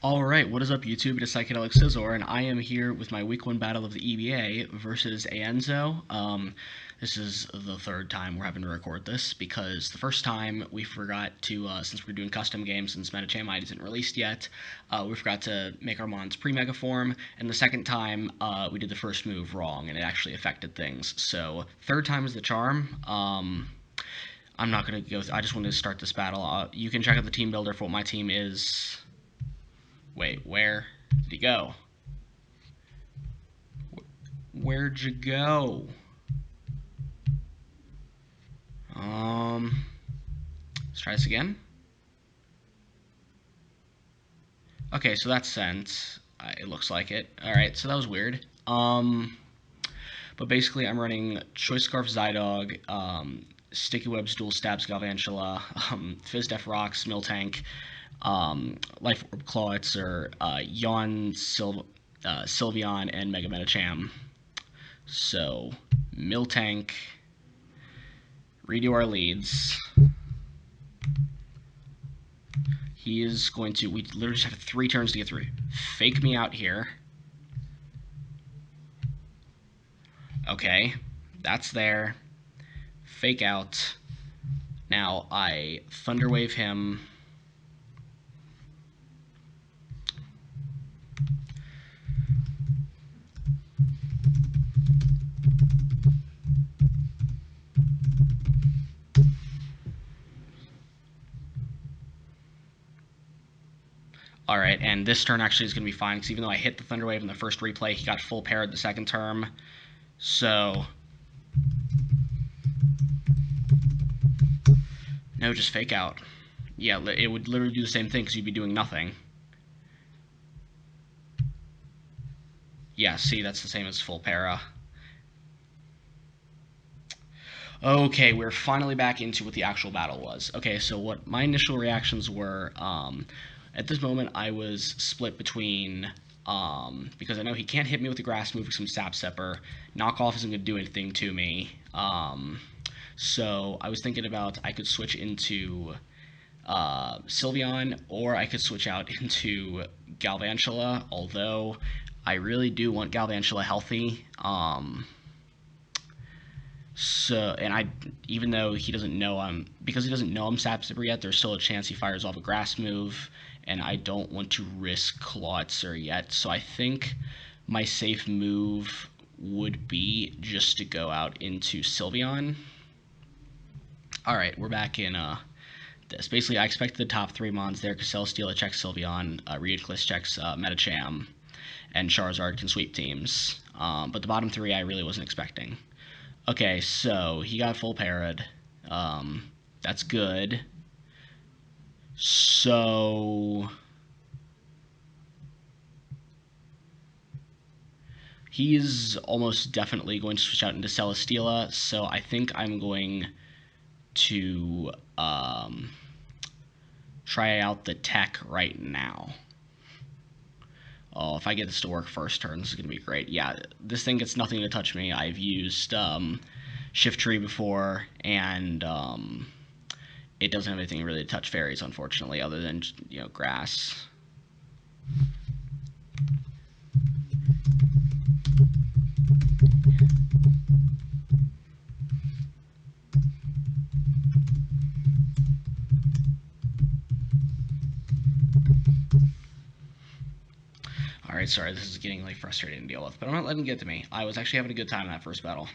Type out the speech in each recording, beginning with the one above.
Alright, what is up YouTube? It is Psychedelic Scizor, and I am here with my week 1 battle of the EBA versus Aenzo. This is the third time we're having to record this, because the first time we forgot to, since we're doing custom games, since Metacham ID isn't released yet, we forgot to make our mons pre-mega form, and the second time, we did the first move wrong, and it actually affected things. So, third time is the charm. I'm not going to go I just wanted to start this battle. You can check out the team builder for what my team is. Wait, where did he go? Where'd you go? Let's try this again. Okay, so that's sent. It looks like it. Alright, so that was weird. But basically I'm running Choice Scarf Zydog, Sticky Webs, Dual Stabs, Galvantula, Fizz Def Rocks, Miltank, Life Orb Clawitzer, Yawn, Sylveon, and Mega Metacham. So, Miltank, redo our leads. He is going to, we literally just have 3 turns to get through. Fake me out here. Okay, that's there. Fake out. Now I Thunder Wave him. Alright, and this turn actually is going to be fine, because even though I hit the Thunder Wave in the first replay, he got full parried the second term. So, no, just fake out. Yeah, it would literally do the same thing, because you'd be doing nothing. Yeah, see, that's the same as full para. Okay, we're finally back into what the actual battle was. Okay, so what my initial reactions were, at this moment I was split between, because I know he can't hit me with the grass move because I'm Sap Sepper, knockoff isn't going to do anything to me, so I was thinking about I could switch into Sylveon, or I could switch out into Galvantula, although I really do want Galvantula healthy. So, and even though he doesn't know because he doesn't know I'm Sap Sipper yet, there's still a chance he fires off a grass move, and I don't want to risk Clawitzer yet. So I think my safe move would be just to go out into Sylveon. Alright, we're back in this. Basically, I expected the top 3 mons there, because Celesteela checks Sylveon, Ridiculous checks Metacham, and Charizard can sweep teams. But the bottom 3 I really wasn't expecting. Okay, so he got full parried. That's good. So he's almost definitely going to switch out into Celesteela, so I think I'm going to try out the tech right now. Oh, if I get this to work first turn, this is going to be great. Yeah, this thing gets nothing to touch me. I've used Shift Tree before, and it doesn't have anything really to touch fairies, unfortunately, other than, you know, grass. Alright, sorry, this is getting, like, frustrating to deal with, but I'm not letting it get to me. I was actually having a good time in that first battle.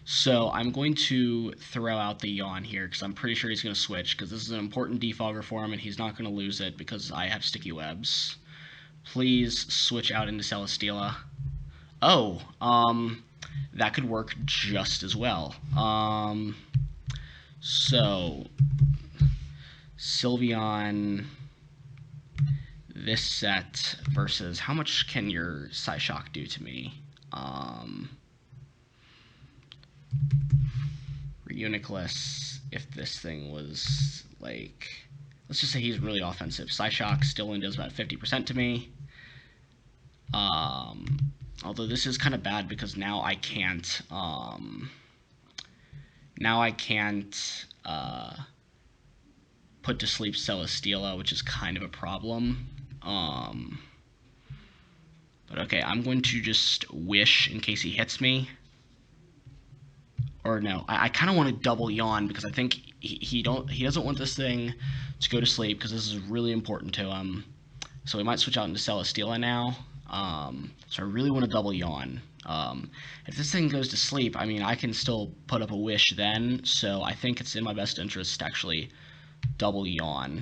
So I'm going to throw out the Yawn here, because I'm pretty sure he's going to switch, because this is an important defogger for him, and he's not going to lose it, because I have Sticky Webs. Please switch out into Celesteela. Oh, that could work just as well. So, Sylveon, this set versus, how much can your Psyshock do to me? Reuniculus, if this thing was, like, let's just say he's really offensive. Psyshock still only does about 50% to me. Although this is kind of bad, because now I can't, put to sleep Celesteela, which is kind of a problem. But okay, I'm going to just wish in case he hits me. Or no, I kind of want to double yawn because I think he doesn't want this thing to go to sleep because this is really important to him. So we might switch out into Celesteela now. So I really want to double yawn. If this thing goes to sleep, I mean, I can still put up a wish then. So I think it's in my best interest to actually double yawn.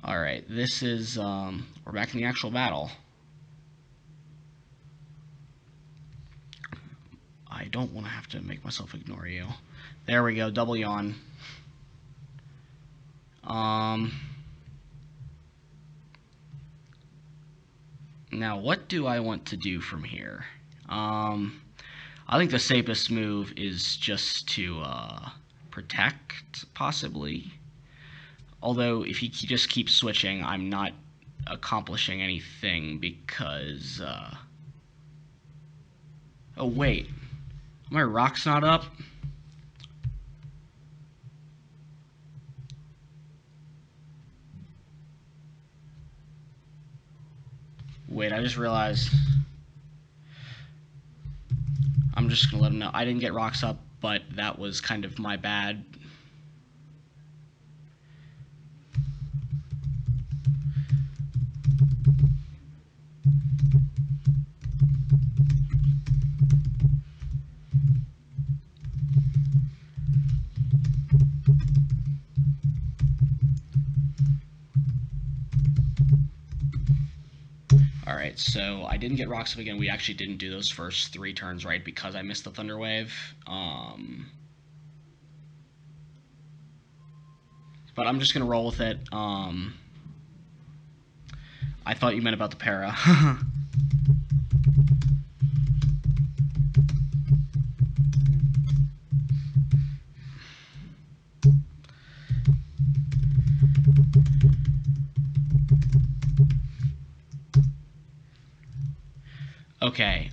Alright, this is, we're back in the actual battle. I don't want to have to make myself ignore you. There we go, double yawn. Now, what do I want to do from here? I think the safest move is just to protect, possibly. Although, if he just keeps switching, I'm not accomplishing anything because... Oh, wait. My rock's not up? Wait, I just realized... I'm just gonna let him know. I didn't get rocks up, but that was kind of my bad. Alright, so I didn't get rocks up again. We actually didn't do those first 3 turns right because I missed the Thunder Wave. But I'm just going to roll with it. I thought you meant about the para. Okay,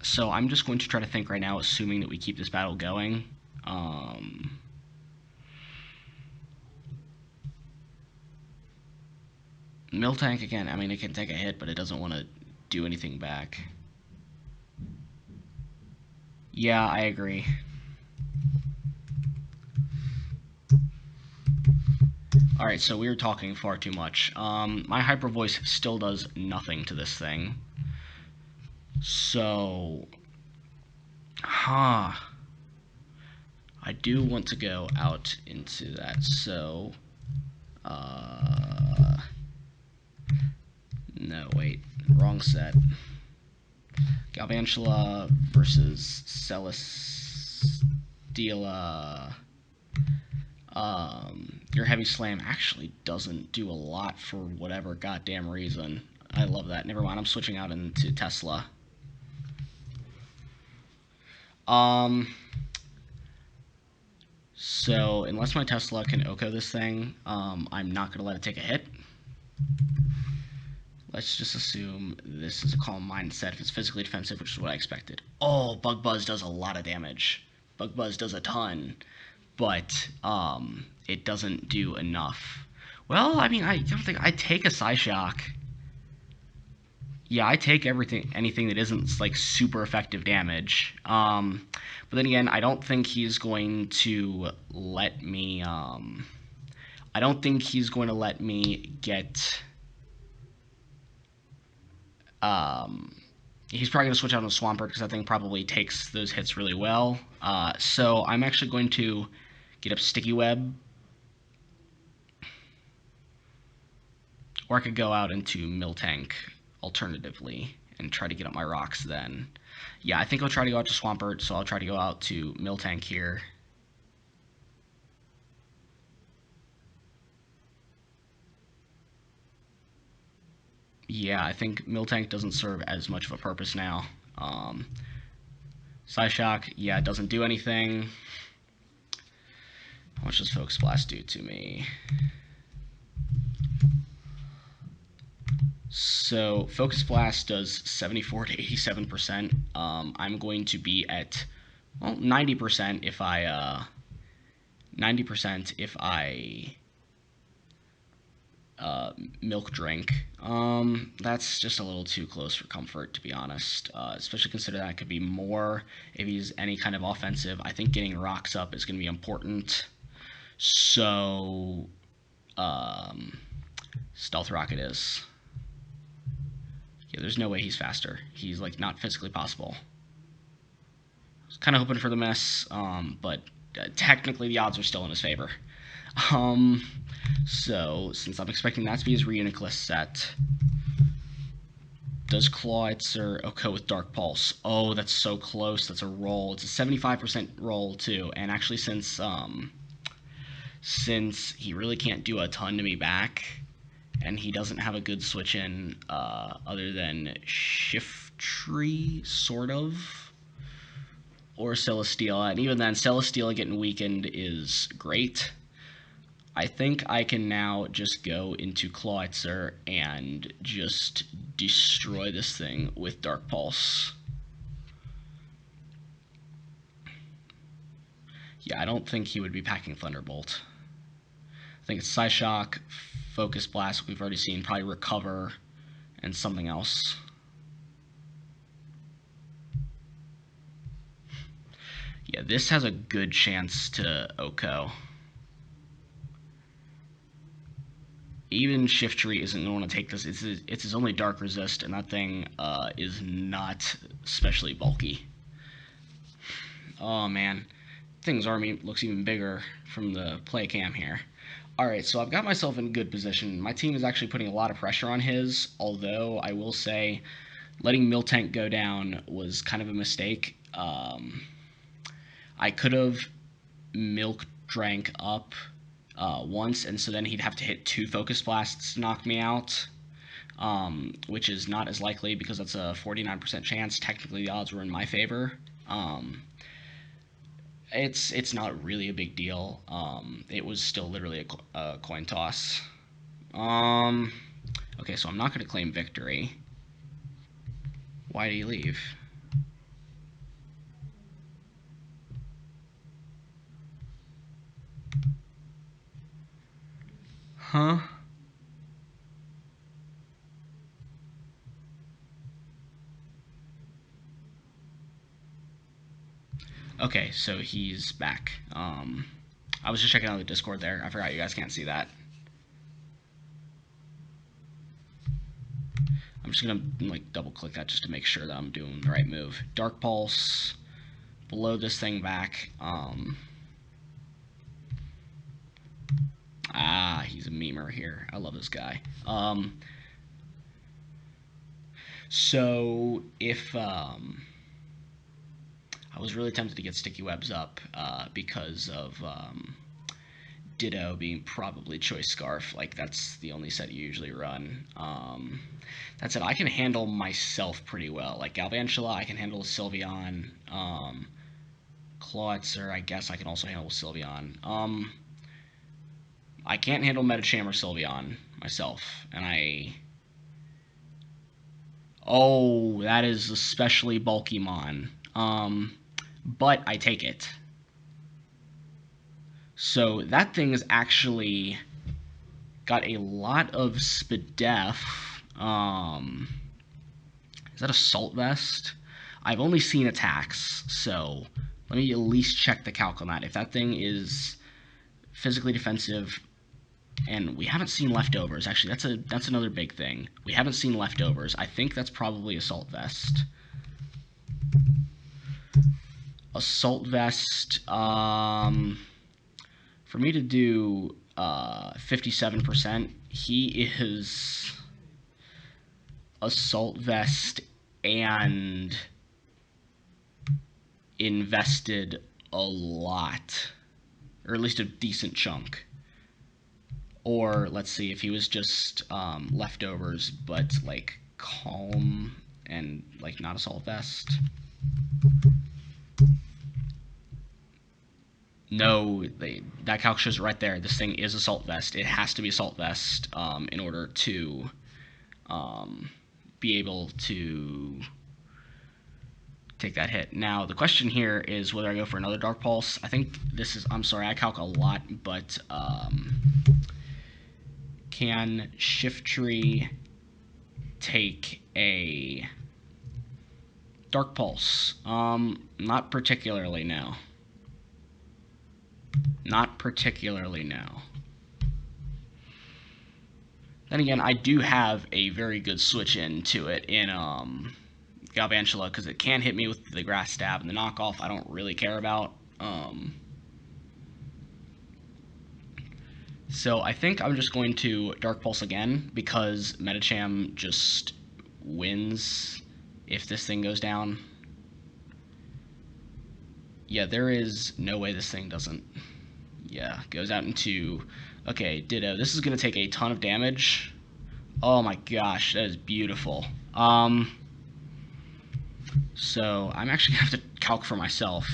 so I'm just going to try to think right now, assuming that we keep this battle going. Miltank again, I mean, it can take a hit, but it doesn't want to do anything back. Yeah, I agree. Alright, so we were talking far too much. My Hyper Voice still does nothing to this thing. So... I do want to go out into that, so... No, wait. Wrong set. Galvantula versus Celesteela. Your Heavy Slam actually doesn't do a lot for whatever goddamn reason. I love that. Never mind, I'm switching out into Tesla. So, unless my Tesla can Oko this thing, I'm not going to let it take a hit. Let's just assume this is a calm mindset if it's physically defensive, which is what I expected. Oh, Bug Buzz does a lot of damage. Bug Buzz does a ton, but it doesn't do enough. Well, I mean, I don't think I take a Psyshock. Yeah, I take anything that isn't like super effective damage. But then again, I don't think he's going to let me. I don't think he's going to let me get. He's probably going to switch out on Swampert because I think probably takes those hits really well. So I'm actually going to get up Sticky Web. Or I could go out into Miltank alternatively and try to get up my rocks then. Yeah, I think I'll try to go out to Swampert, so I'll try to go out to Miltank here. Yeah, I think Miltank doesn't serve as much of a purpose now. Psyshock, yeah, it doesn't do anything. How much does Focus Blast do to me? So Focus Blast does 74 to 87%. I'm going to be at, well, 90% if I 90% if I milk drink. That's just a little too close for comfort, to be honest. Especially consider that it could be more if he's any kind of offensive. I think getting rocks up is going to be important. So, Stealth Rocket is. Yeah, there's no way he's faster. He's like not physically possible. I was kind of hoping for the miss, but technically the odds are still in his favor. So since I'm expecting that to be his Reuniclus set, does Clawitzer OHKO with Dark Pulse? Oh, that's so close. That's a roll. It's a 75% roll too. And actually, since he really can't do a ton to me back, and he doesn't have a good switch in other than Shiftry, sort of, or Celesteela, and even then, Celesteela getting weakened is great. I think I can now just go into Clawitzer and just destroy this thing with Dark Pulse. Yeah, I don't think he would be packing Thunderbolt. I think it's Psyshock, Focus Blast, we've already seen, probably Recover, and something else. Yeah, this has a good chance to OHKO. Even Shiftry isn't going to want to take this. It's his only Dark Resist, and that thing is not especially bulky. Oh, man. Thing's army looks even bigger from the play cam here. Alright, so I've got myself in good position. My team is actually putting a lot of pressure on his, although I will say letting Miltank go down was kind of a mistake. I could have milk drank up once, and so then he'd have to hit 2 Focus Blasts to knock me out, which is not as likely because that's a 49% chance. Technically, the odds were in my favor. It's not really a big deal. It was still literally a coin toss. Okay, so I'm not going to claim victory. Why do you leave? Huh? Okay, so he's back. I was just checking out the Discord there. I forgot you guys can't see that. I'm just gonna like double click that just to make sure that I'm doing the right move. Dark Pulse, blow this thing back. He's a memer here. I love this guy. So if I was really tempted to get Sticky Webs up because of Ditto being probably Choice Scarf. Like, that's the only set you usually run. That said, I can handle myself pretty well. Like, Galvantula, I can handle Sylveon. Clawitzer, I guess I can also handle Sylveon. I can't handle Metacham or Sylveon myself, and Oh, that is especially bulky mon. But I take it. So that thing is actually got a lot of Spadef. Is that Assault Vest? I've only seen attacks, so let me at least check the calc on that. If that thing is physically defensive, and we haven't seen leftovers. Actually, that's another big thing. We haven't seen leftovers. I think that's probably Assault Vest. Assault Vest, for me to do 57%, he is Assault Vest and invested a lot, or at least a decent chunk. Or let's see, if he was just leftovers, but like calm and like not Assault Vest. No, that calc shows right there. This thing is Assault Vest. It has to be Assault Vest in order to be able to take that hit. Now, the question here is whether I go for another Dark Pulse. I think this is, I'm sorry, I calc a lot, but can Shiftry take a Dark Pulse? Not particularly, no. Not particularly, no. Then again, I do have a very good switch in to it in Galvantula, because it can hit me with the Grass Stab, and the knockoff I don't really care about. So I think I'm just going to Dark Pulse again, because Medicham just wins if this thing goes down. Yeah, there is no way this thing doesn't. Yeah, goes out into... Okay, Ditto. This is going to take a ton of damage. Oh my gosh, that is beautiful. So I'm actually going to have to calc for myself.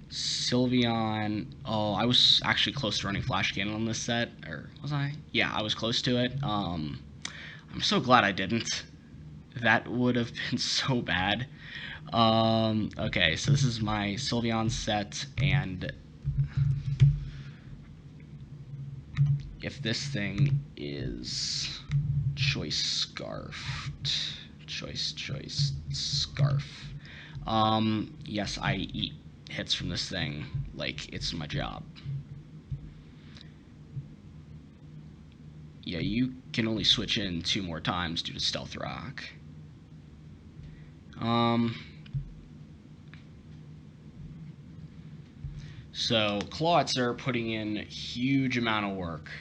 Sylveon... Oh, I was actually close to running Flash Cannon on this set. Or was I? Yeah, I was close to it. I'm so glad I didn't. That would have been so bad. Okay, so this is my Sylveon set, and if this thing is Choice Scarf. Yes, I eat hits from this thing like it's my job. Yeah, you can only switch in 2 more times due to Stealth Rock. So Clawets are putting in huge amount of work.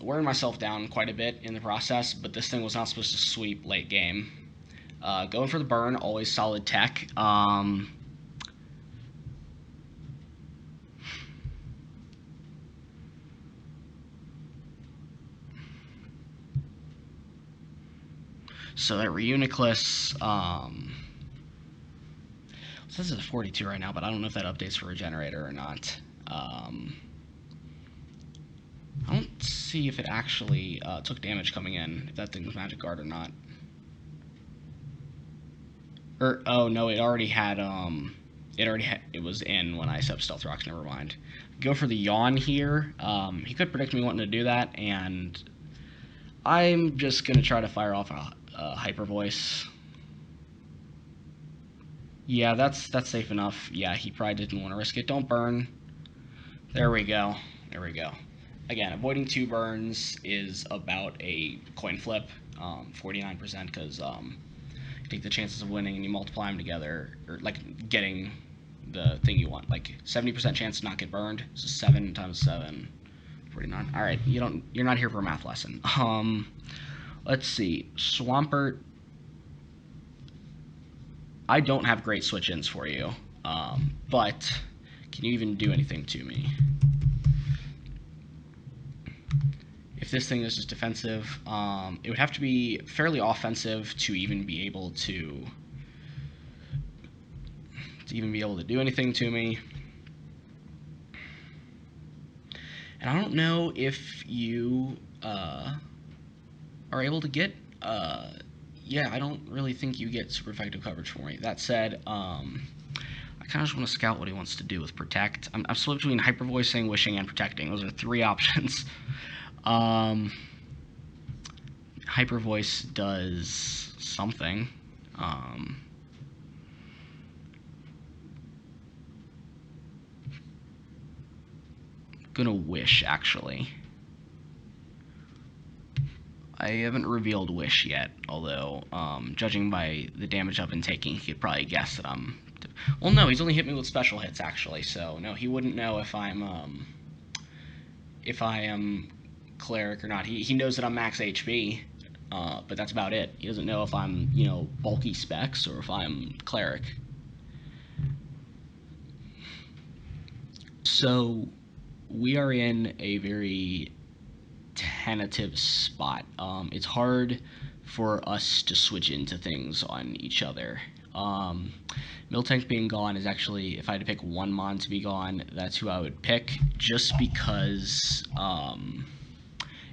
Wearing myself down quite a bit in the process, but this thing was not supposed to sweep late game. Going for the burn, always solid tech. So that Reuniclus, so this is a 42 right now, but I don't know if that updates for Regenerator or not. I don't see if it actually took damage coming in, if that thing was Magic Guard or not. Or, oh no, it already had, it was in when I set up Stealth Rocks, never mind. Go for the Yawn here. He could predict me wanting to do that, and I'm just going to try to fire off a Hyper Voice. Yeah, that's safe enough. Yeah, he probably didn't want to risk it. Don't burn. There we go. There we go. Again, avoiding 2 burns is about a coin flip, 49%, because you take the chances of winning and you multiply them together, or like getting the thing you want. Like 70% chance to not get burned. So 7 times 7, 49. All right, you're not here for a math lesson. Let's see, Swampert. I don't have great switch-ins for you, but can you even do anything to me? If this thing is just defensive, it would have to be fairly offensive to even be able to do anything to me. And I don't know if you are able to get yeah, I don't really think you get super effective coverage for me. That said, I kind of just want to scout what he wants to do with Protect. I'm split between Hyper Voicing, Wishing, and Protecting. Those are 3 options. Hyper Voice does something. Gonna Wish, actually. I haven't revealed Wish yet, although, judging by the damage I've been taking, he could probably guess that I'm... Well, no, he's only hit me with special hits, actually, so no, he wouldn't know if I am Cleric or not. He knows that I'm max HP, but that's about it. He doesn't know if I'm, bulky specs or if I'm Cleric. So, we are in a very tentative spot. It's hard for us to switch into things on each other. Miltank being gone is actually, if I had to pick one Mon to be gone, that's who I would pick, just because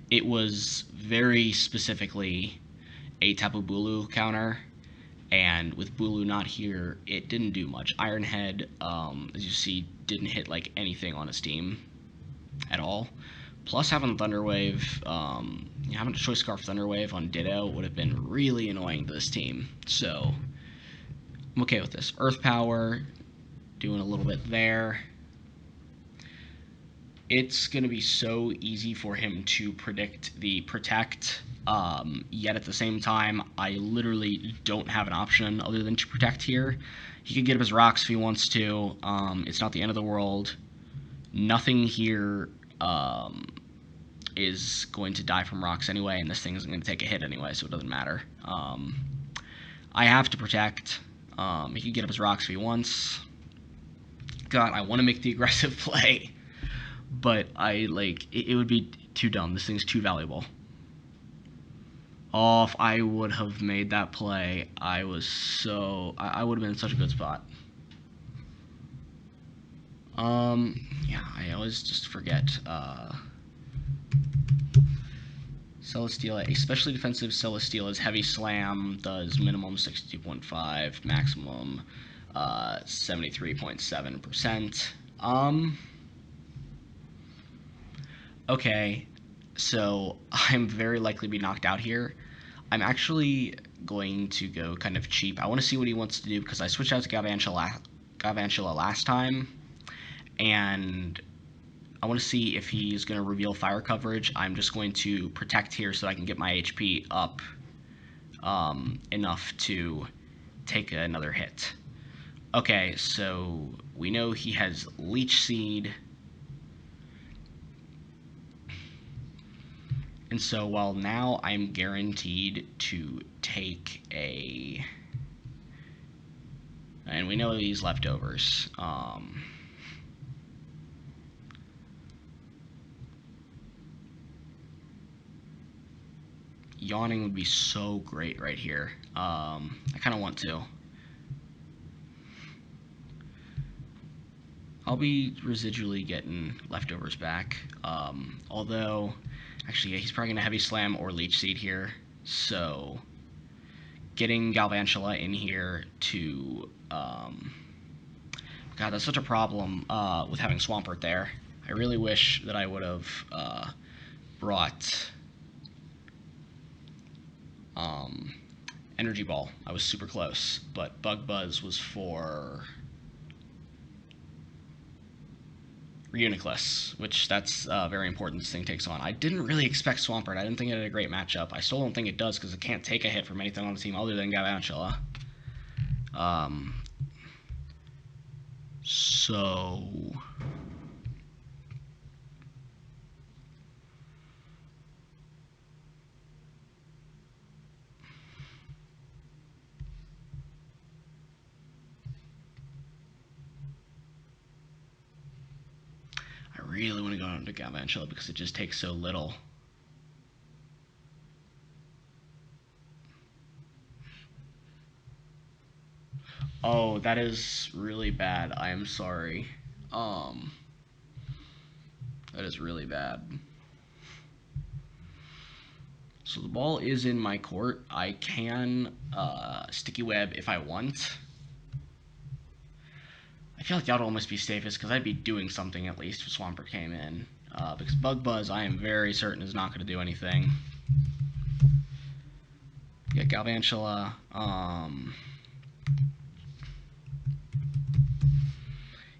it was very specifically a Tapu Bulu counter, and with Bulu not here, it didn't do much. Iron Head, as you see, didn't hit like anything on his team at all. Plus, having Thunderwave, having a Choice Scarf Thunderwave on Ditto would have been really annoying to this team. So, I'm okay with this. Earth Power, doing a little bit there. It's going to be so easy for him to predict the Protect, yet at the same time, I literally don't have an option other than to Protect here. He could get up his rocks if he wants to. It's not the end of the world. Nothing here is going to die from rocks anyway, and this thing isn't going to take a hit anyway, so it doesn't matter. I have to Protect. He can get up his rocks if he wants. God, I want to make the aggressive play, but it would be too dumb. This thing's too valuable. Oh, if I would have made that play, I would have been in such a good spot. Yeah, I always just forget. Celesteela, especially defensive Celesteela's Heavy Slam does minimum 62.5, maximum 73.7%. Okay, so I'm very likely to be knocked out here. I'm actually going to go kind of cheap. I want to see what he wants to do because I switched out to Galvantula last time, and I want to see if he's going to reveal fire coverage. I'm just going to Protect here so I can get my HP up enough to take another hit. Okay, so we know he has Leech Seed. And so while now I'm guaranteed to take a... And we know these leftovers. Yawning would be so great right here. I kind of want to. I'll be residually getting leftovers back. Although, actually, yeah, he's probably going to Heavy Slam or Leech Seed here. So, getting Galvantula in here to... God, that's such a problem with having Swampert there. I really wish that I would have brought Energy Ball. I was super close, but Bug Buzz was for Reuniclus, which that's very important this thing takes on. I didn't really expect Swampert. I didn't think it had a great matchup. I still don't think it does because it can't take a hit from anything on the team other than Galvantula. So... I really want to go into Galvantula because it just takes so little. Oh, that is really bad. I am sorry. That is really bad. So the ball is in my court. I can Sticky Web if I want. I feel like that would almost be safest because I'd be doing something at least if Swampert came in. Because Bug Buzz, I am very certain, is not going to do anything. Yeah, Galvantula.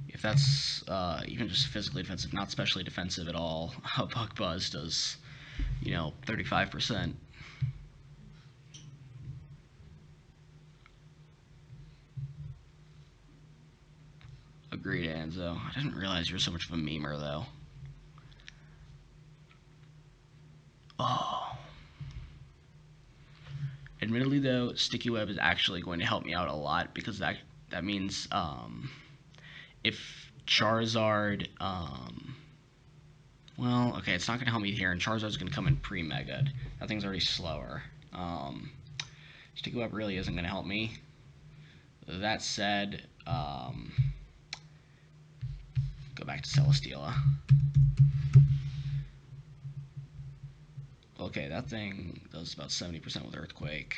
If that's even just physically defensive, not specially defensive at all, Bug Buzz does, 35%. Agreed, Aenzo. I didn't realize you were so much of a memer, though. Oh. Admittedly, though, Sticky Web is actually going to help me out a lot because that means if Charizard, well, okay, it's not going to help me here, and Charizard's going to come in pre-Mega'd. That thing's already slower. Sticky Web really isn't going to help me. That said, go back to Celesteela. Okay, that thing does about 70% with Earthquake.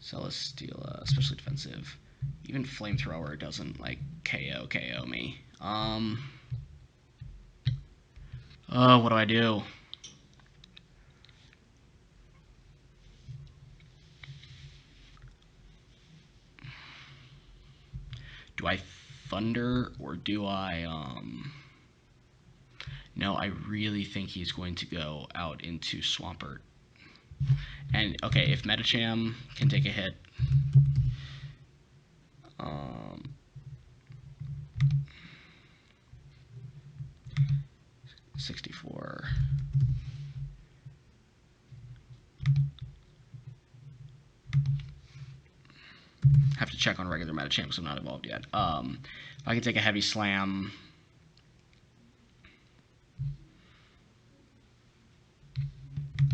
Celesteela, especially defensive. Even Flamethrower doesn't, like, KO me. What do I do? Do I Thunder, or do I, No, I really think he's going to go out into Swampert. And, okay, if Metacham can take a hit, 64. Have to check on regular Metacham because I'm not involved yet. If I can take a Heavy Slam.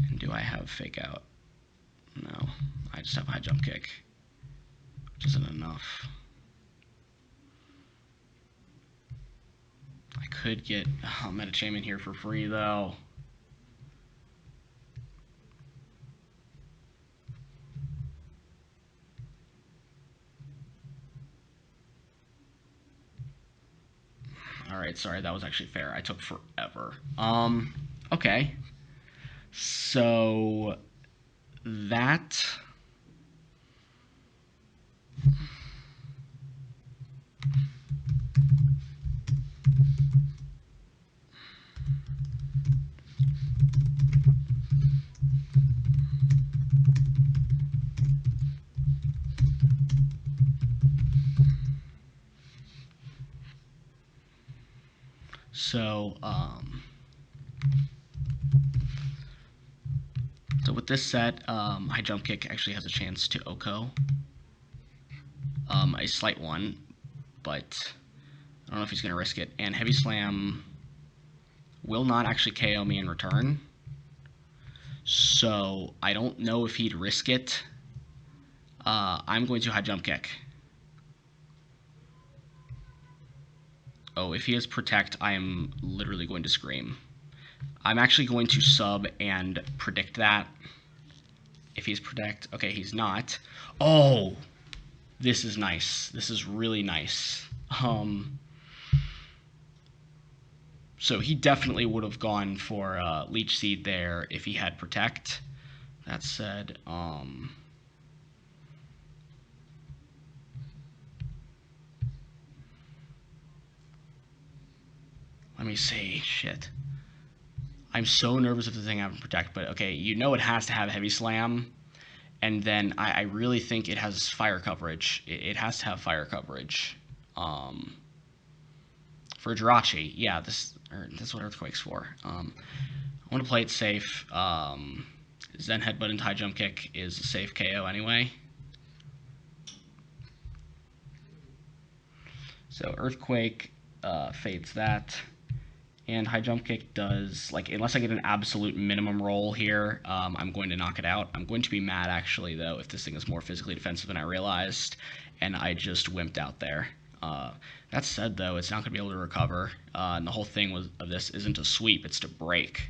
And do I have Fake Out? No. I just have High Jump Kick, which isn't enough. I could get Metacham in here for free, though. Alright, sorry, that was actually fair. I took forever. Okay. So, that... So with this set, High Jump Kick actually has a chance to OHKO. A slight one, but I don't know if he's going to risk it. And Heavy Slam will not actually KO me in return. So I don't know if he'd risk it. I'm going to High Jump Kick. Oh, if he has Protect, I am literally going to scream. I'm actually going to sub and predict that. If he's Protect, okay, he's not. Oh, this is nice. This is really nice. So he definitely would have gone for Leech Seed there if he had Protect. That said, let me see. Shit. I'm so nervous if the thing having Protect, but okay, you know it has to have Heavy Slam, and then I really think it has Fire Coverage. It has to have Fire Coverage. For Jirachi, yeah, that's what Earthquake's for. I want to play it safe. Zen Headbutt and High Jump Kick is a safe KO anyway. So Earthquake fades that. And High Jump Kick does, like, unless I get an absolute minimum roll here, I'm going to knock it out. I'm going to be mad, actually, though, if this thing is more physically defensive than I realized, and I just wimped out there. That said, though, it's not going to be able to recover, and the whole thing of this isn't to sweep, it's to break.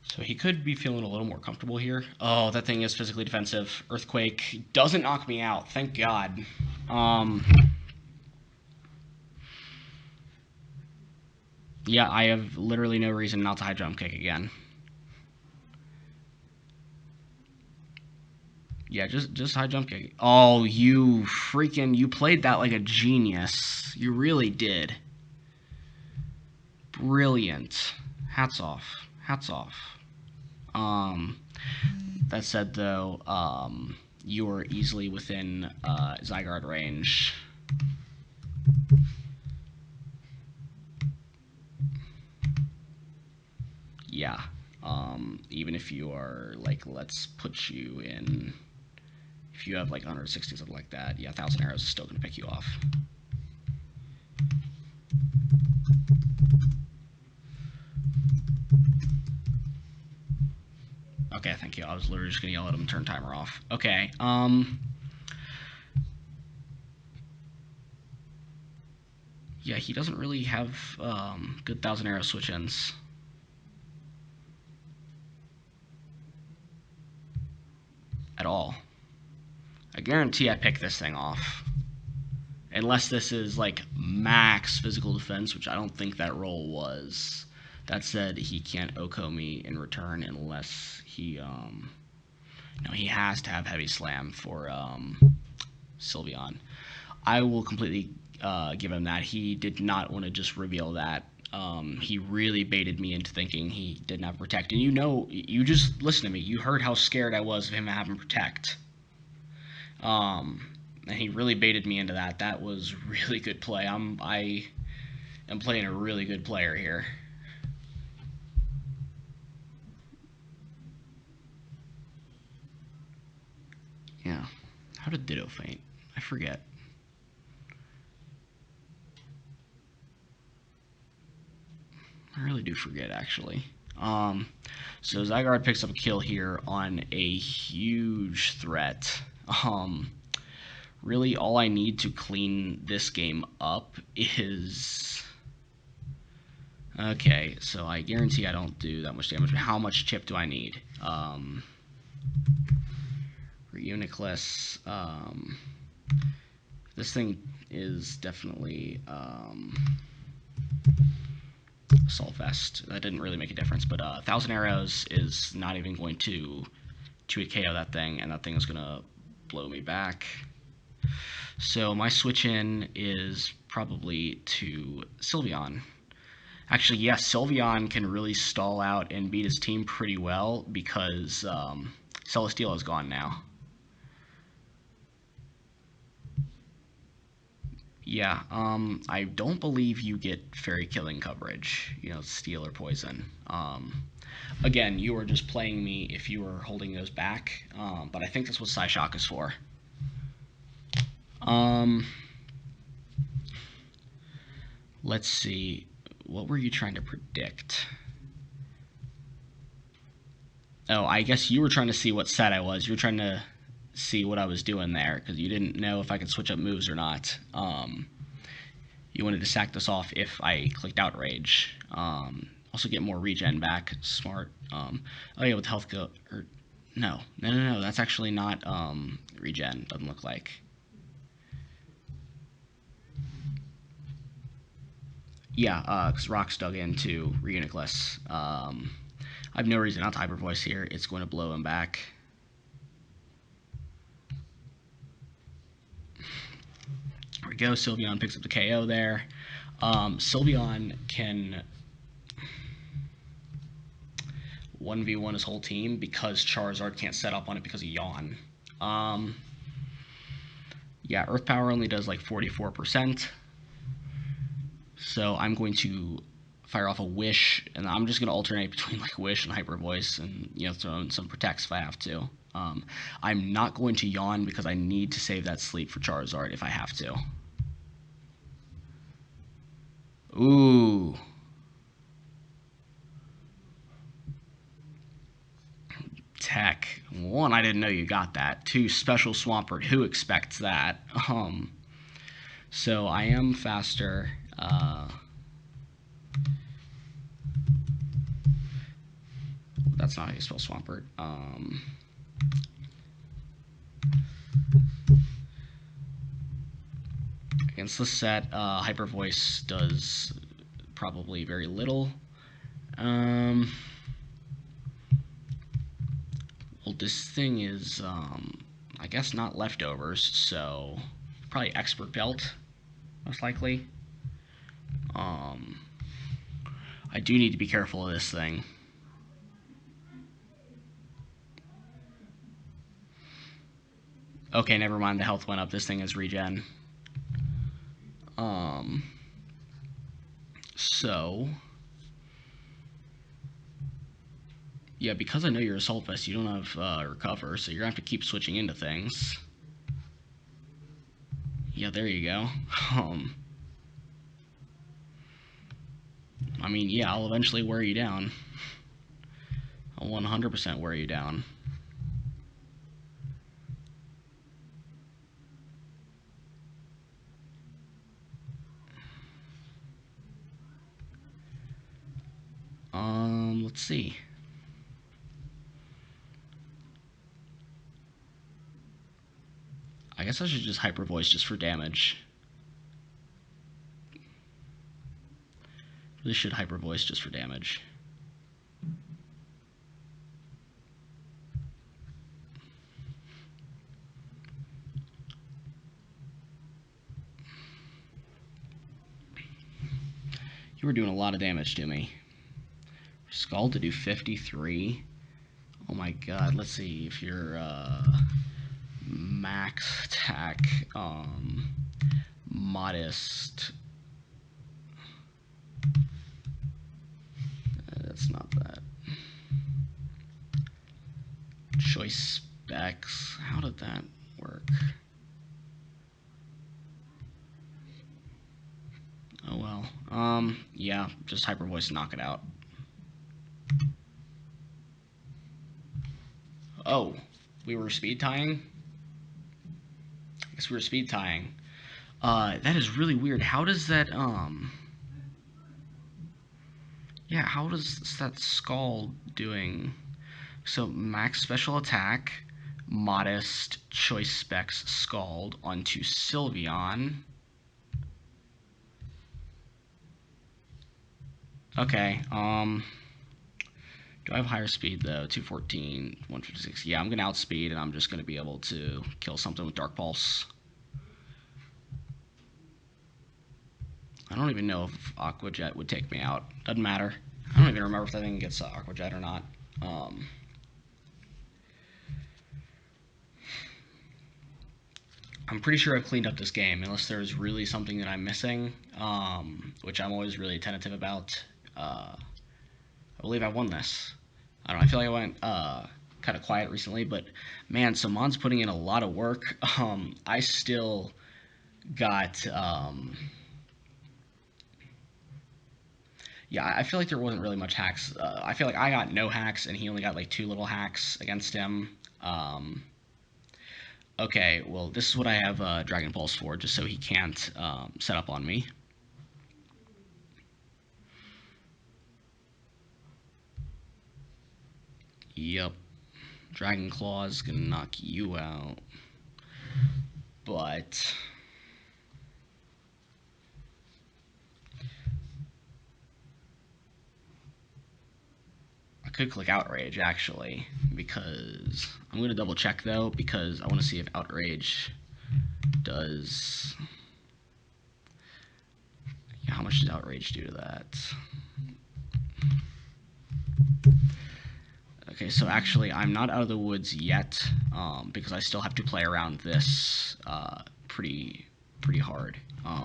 So he could be feeling a little more comfortable here. Oh, that thing is physically defensive. Earthquake doesn't knock me out, thank God. Yeah, I have literally no reason not to High Jump Kick again. Yeah, just High Jump Kick. Oh, you played that like a genius. You really did. Brilliant. Hats off. Hats off. That said, though, you are easily within Zygarde range. Yeah. Even if you are, like, let's put you in... If you have, like, 160, something like that, yeah, 1,000 Arrows is still going to pick you off. Okay, thank you. I was literally just going to yell at him and turn timer off. Okay, yeah, he doesn't really have good 1,000 Arrow switch-ins. at all. I guarantee I pick this thing off. Unless this is like max physical defense, which I don't think that roll was. That said, he can't OHKO me in return unless he no, he has to have heavy slam for Sylveon. I will completely give him that. He did not want to just reveal that. He really baited me into thinking he didn't have protect. And you just listen to me. You heard how scared I was of him having protect. And he really baited me into that. That was really good play. I am playing a really good player here. Yeah. How did Ditto faint? I forget. I really do forget, actually. So Zygarde picks up a kill here on a huge threat. Really, all I need to clean this game up is... Okay, so I guarantee I don't do that much damage. How much chip do I need? Reuniclus. This thing is definitely Assault Vest. That didn't really make a difference, but 1,000 Arrows is not even going to KO that thing, and that thing is going to blow me back. So my switch in is probably to Sylveon. Actually, yes, Sylveon can really stall out and beat his team pretty well because Celesteela is gone now. Yeah, I don't believe you get fairy killing coverage, steel or poison. Again, you were just playing me if you were holding those back, but I think that's what Psyshock is for. Let's see. What were you trying to predict? Oh, I guess you were trying to see what set I was. You were trying to see what I was doing there because you didn't know if I could switch up moves or not. You wanted to sack this off if I clicked Outrage. Also get more regen back. Smart. Oh yeah, with health go. Or no. That's actually not regen. Doesn't look like. Yeah, because Rock's dug into Reuniclus. I have no reason not to Hyper Voice here. It's going to blow him back. There we go. Sylveon picks up the KO there. Sylveon can 1v1 his whole team because Charizard can't set up on it because of Yawn. Yeah, Earth Power only does like 44%. So I'm going to fire off a Wish, and I'm just going to alternate between like Wish and Hyper Voice and, throw in some Protects if I have to. I'm not going to Yawn because I need to save that sleep for Charizard if I have to. Ooh. Tech. One, I didn't know you got that. Two, Special Swampert. Who expects that? So I am faster. That's not how you spell Swampert. Against this set, Hyper Voice does probably very little. Well, this thing is, I guess not leftovers, so probably Expert Belt, most likely. I do need to be careful of this thing. Okay, never mind, the health went up. This thing is regen. So... Yeah, because I know you're Assault Vest, you don't have Recover, so you're going to have to keep switching into things. Yeah, there you go. I mean, yeah, I'll eventually wear you down. I'll 100% wear you down. Let's see. guess I should just hyper voice just for damage. Really should hyper voice just for damage. You were doing a lot of damage to me. Skull to do 53. Oh my god, let's see if you're max attack, modest. That's not that. Choice specs. How did that work? Oh well. Yeah, just hyper voice and knock it out. Oh, we were speed tying? I guess we were speed tying. That is really weird. How does that, yeah, how does that Skull doing? So, max special attack, modest, choice specs, Scald onto Sylveon. Okay, do I have higher speed though? 214, 156. Yeah, I'm gonna outspeed and I'm just gonna be able to kill something with Dark Pulse. I don't even know if Aqua Jet would take me out. Doesn't matter. I don't even remember if that thing gets Aqua Jet or not. I'm pretty sure I've cleaned up this game, unless there's really something that I'm missing, which I'm always really tentative about. I believe I won this. I don't know, I feel like I went kind of quiet recently, but man, Samon's putting in a lot of work. I still got... yeah, I feel like there wasn't really much hacks. I feel like I got no hacks, and he only got like 2 little hacks against him. Okay, well, this is what I have Dragon Pulse for, just so he can't set up on me. Yep. Dragon Claw's gonna knock you out. But... I could click Outrage, actually, because... I'm going to double check, though, because I want to see if Outrage does... Yeah, how much does Outrage do to that? Okay, so actually, I'm not out of the woods yet, because I still have to play around this pretty hard. For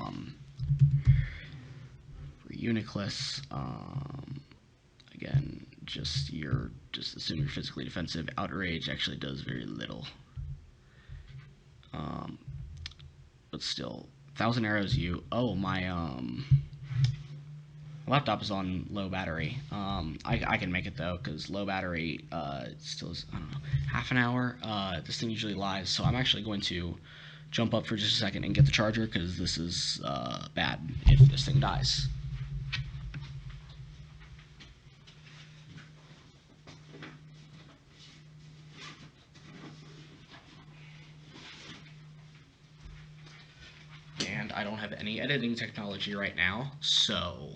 Uniclus, again, just assume you're physically defensive. Outrage actually does very little. But still, 1,000 arrows you. Oh, my laptop is on low battery. I can make it though, because low battery still is, I don't know, half an hour. This thing usually lies, so I'm actually going to jump up for just a second and get the charger, because this is bad if this thing dies. And I don't have any editing technology right now, so...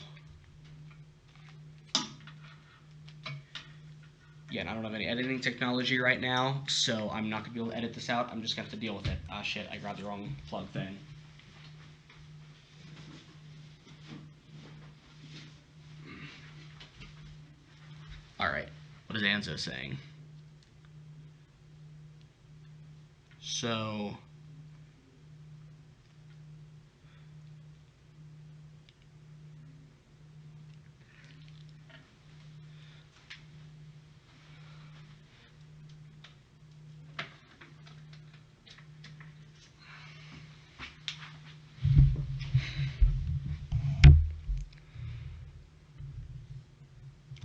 Yeah, and I don't have any editing technology right now, so I'm not going to be able to edit this out. I'm just going to have to deal with it. Ah, shit, I grabbed the wrong plug thing. Alright, what is Aenzo saying? So...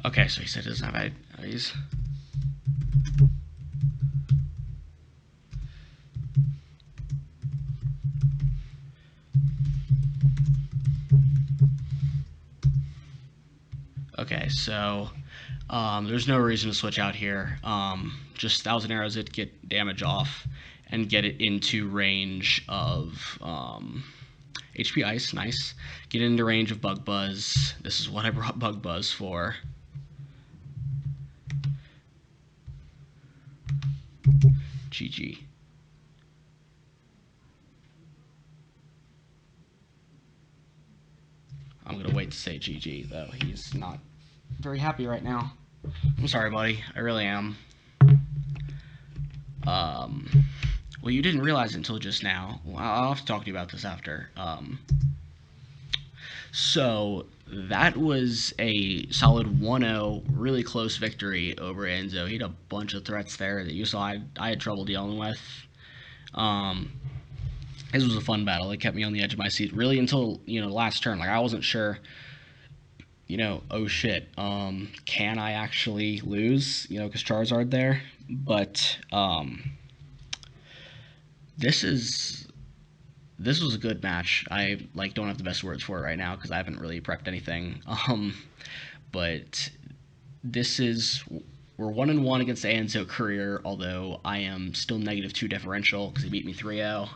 Okay, so he said he doesn't have IDs. Okay, so there's no reason to switch out here. Just 1,000 arrows it, get damage off, and get it into range of HP Ice. Nice. Get it into range of Bug Buzz. This is what I brought Bug Buzz for. GG. I'm going to wait to say GG, though. He's not very happy right now. I'm sorry, buddy. I really am. Well, you didn't realize it until just now. I'll have to talk to you about this after. So, that was a solid 1-0, really close victory over Aenzo. He had a bunch of threats there that you saw I had trouble dealing with. This was a fun battle. It kept me on the edge of my seat really until, last turn. Like, I wasn't sure, oh shit, can I actually lose, because Charizard there? But, this was a good match. I, don't have the best words for it right now because I haven't really prepped anything. But we're 1-1 against Aenzo career, although I am still -2 differential because he beat me 3-0.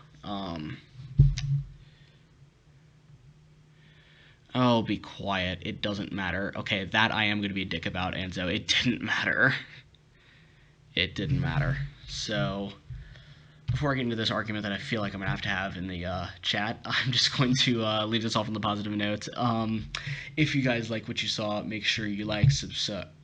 Oh, be quiet. It doesn't matter. Okay, that I am going to be a dick about, Aenzo. It didn't matter. It didn't matter. So, before I get into this argument that I feel like I'm going to have in the chat, I'm just going to leave this off on the positive note. If you guys like what you saw, make sure you like,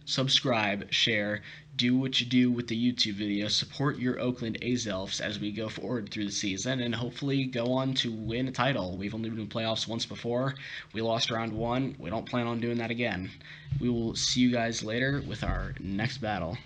subscribe, share, do what you do with the YouTube video, support your Oakland A's Elves as we go forward through the season, and hopefully go on to win a title. We've only been in playoffs once before. We lost round 1. We don't plan on doing that again. We will see you guys later with our next battle.